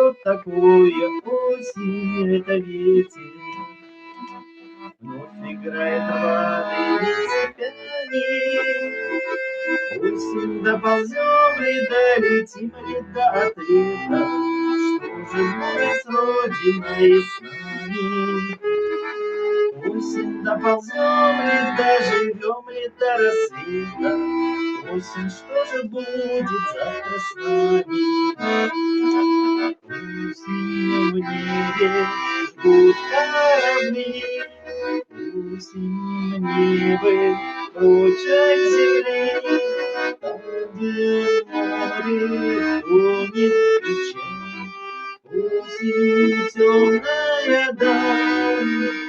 что такое осень, это ветер. Вновь играет рваными цепями. Осень, доползем ли, долетим ли до ответа? Что же будет с Родиной с нами? Осень, доползем ли, доживем ли до рассвета? Осень, что же будет завтра с нами? Осень, в небе жгут корабли. Осень, небо прочь от земли. Там, где море тонет печаль. Осень, темная даль.